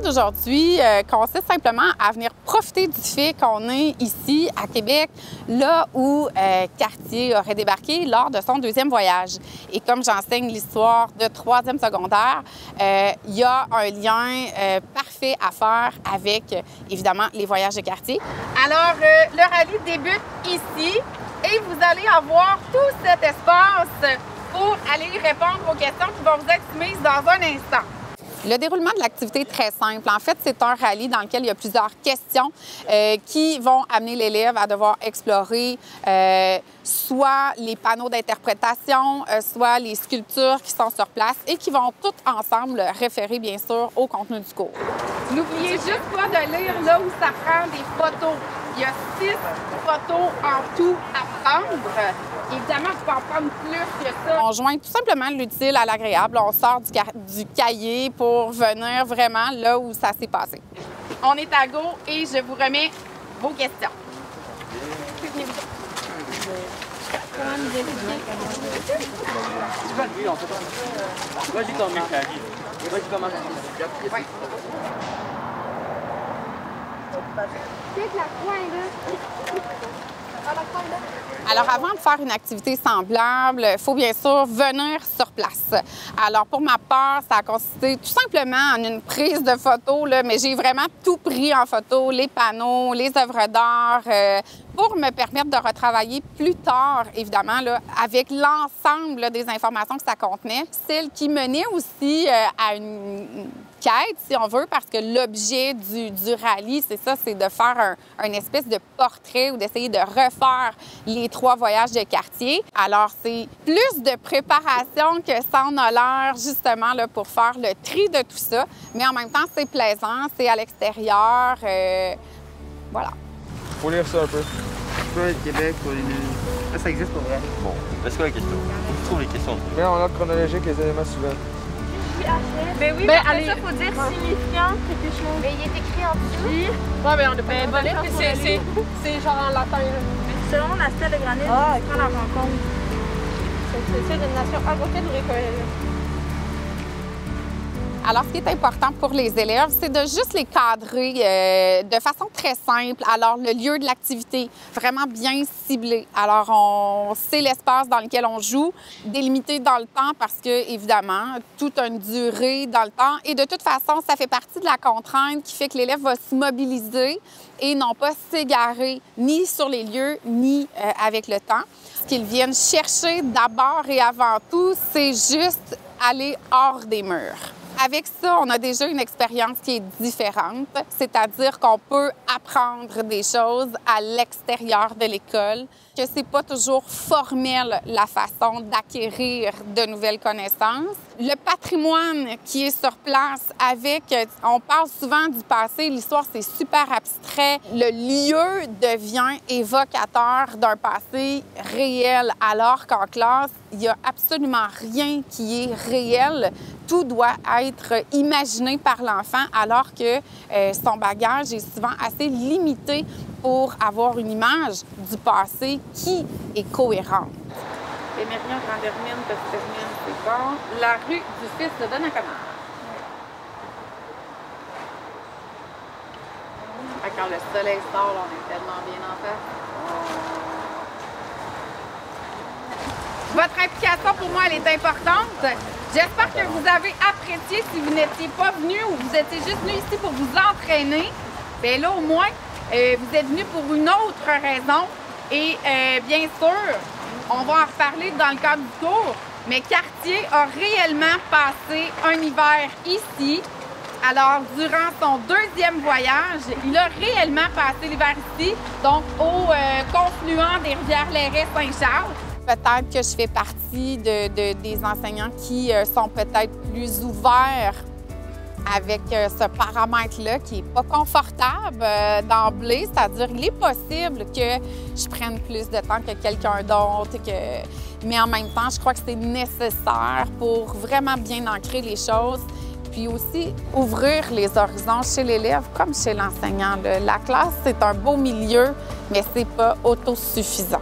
d'aujourd'hui consiste simplement à venir profiter du fait qu'on est ici à Québec, là où Cartier aurait débarqué lors de son deuxième voyage. Et comme j'enseigne l'histoire de troisième secondaire, il y a un lien parfait à faire avec, évidemment, les voyages de Cartier. Alors, le rallye débute ici et vous allez avoir tout cet espace pour aller répondre aux questions qui vont vous être soumises dans un instant. Le déroulement de l'activité est très simple. En fait, c'est un rallye dans lequel il y a plusieurs questions qui vont amener l'élève à devoir explorer soit les panneaux d'interprétation, soit les sculptures qui sont sur place et qui vont toutes ensemble référer, bien sûr, au contenu du cours. N'oubliez juste pas de lire là où ça prend des photos. Il y a 6 photos en tout à prendre. Évidemment, tu peux en prendre plus que ça. On joint tout simplement l'utile à l'agréable. On sort du cahier pour venir vraiment là où ça s'est passé. On est à go et je vous remets vos questions. Alors, avant de faire une activité semblable, il faut bien sûr venir sur place. Alors, pour ma part, ça a consisté tout simplement en une prise de photos, mais j'ai vraiment tout pris en photo, les panneaux, les œuvres d'art, pour me permettre de retravailler plus tard, évidemment, là, avec l'ensemble des informations que ça contenait. Celle qui menait aussi à une quête, si on veut, parce que l'objet du rallye, c'est ça, c'est de faire un espèce de portrait ou d'essayer de refaire les 3 voyages de Cartier. Alors, c'est plus de préparation que ça en a l'air, justement, là, pour faire le tri de tout ça. Mais en même temps, c'est plaisant, c'est à l'extérieur. Voilà. Faut lire ça un peu. Ouais, le Québec, ça existe pour vrai. Bon, c'est quoi la question? Où se trouvent les questions? Mets en ordre chronologique les éléments suivants. Ben oui, mais allez, ça, faut dire signifiant quelque chose. Mais il est écrit en dessous. Ouais, mais on n'a pas c'est genre en latin. Selon la stèle de granit, prend la rencontre. C'est une nation avocate ou récoltée. Alors, ce qui est important pour les élèves, c'est de juste les cadrer de façon très simple. Alors, le lieu de l'activité, vraiment bien ciblé. Alors, on sait l'espace dans lequel on joue, délimité dans le temps parce que, évidemment, tout a une durée dans le temps. Et de toute façon, ça fait partie de la contrainte qui fait que l'élève va se mobiliser et non pas s'égarer ni sur les lieux, ni avec le temps. Ce qu'ils viennent chercher d'abord et avant tout, c'est juste aller hors des murs. Avec ça, on a déjà une expérience qui est différente, c'est-à-dire qu'on peut apprendre des choses à l'extérieur de l'école, que c'est pas toujours formel la façon d'acquérir de nouvelles connaissances. Le patrimoine qui est sur place on parle souvent du passé, l'histoire c'est super abstrait. Le lieu devient évocateur d'un passé réel, alors qu'en classe, il n'y a absolument rien qui est réel. Tout doit être imaginé par l'enfant, alors que son bagage est souvent assez limité pour avoir une image du passé qui est cohérente. Émerion, Grande Hermine, Petite Hermine, c'est bon. La rue du fils de Donnacona. Quand le soleil sort, on est tellement bien en face. Votre implication, pour moi, elle est importante. J'espère que vous avez apprécié si vous n'étiez pas venu ou vous étiez juste venu ici pour vous entraîner. Bien là, au moins, vous êtes venu pour une autre raison. Et bien sûr, on va en reparler dans le cadre du cours, mais Cartier a réellement passé un hiver ici. Alors, durant son deuxième voyage, il a réellement passé l'hiver ici, donc au confluent des rivières Lairet, Saint-Charles. Peut-être que je fais partie des enseignants qui sont peut-être plus ouverts avec ce paramètre-là qui n'est pas confortable d'emblée. C'est-à-dire qu'il est possible que je prenne plus de temps que quelqu'un d'autre. Mais en même temps, je crois que c'est nécessaire pour vraiment bien ancrer les choses. Puis aussi, ouvrir les horizons chez l'élève comme chez l'enseignant. La classe, c'est un beau milieu, mais c'est pas autosuffisant.